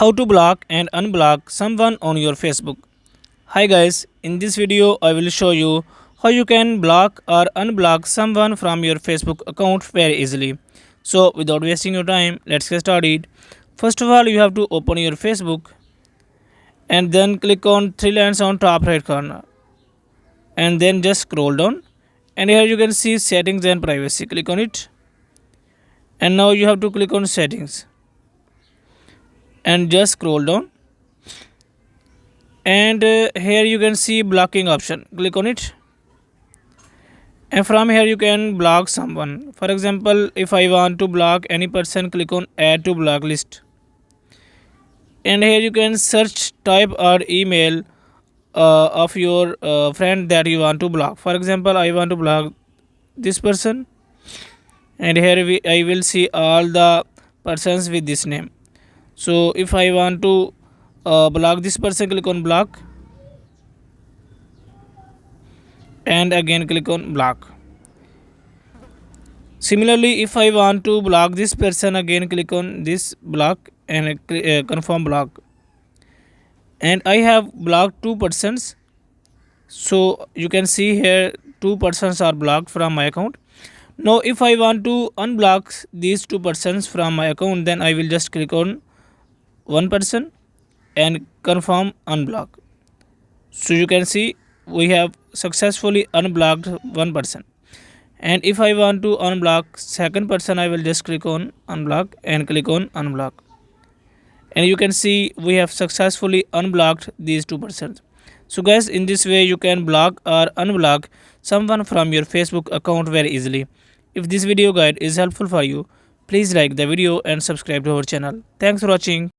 How to block and unblock someone on your Facebook. Hi guys, in this video I will show you how you can block or unblock someone from your Facebook account very easily. So without wasting your time, let's get started. First of all, you have to open your Facebook and then click on three lines on top right corner and then just scroll down, and here you can see settings and privacy. Click on it, and now you have to click on settings and just scroll down, and here you can see blocking option. Click on it, and from here you can block someone. For example, if I want to block any person, click on add to block list, and here you can search, type or email of your friend that you want to block. For example, I want to block this person, and here I will see all the persons with this name. So if I want to block this person, click on block, and again click on block. Similarly, if I want to block this person, again click on this block and confirm block. And I have blocked two persons, so you can see here two persons are blocked from my account. Now if I want to unblock these two persons from my account, then I will just click on one person and confirm unblock. So you can see we have successfully unblocked one person. And if I want to unblock second person, I will just click on unblock and click on unblock, and you can see we have successfully unblocked these two persons. So guys, in this way you can block or unblock someone from your Facebook account very easily. If this video guide is helpful for you, please like the video and subscribe to our channel. Thanks for watching.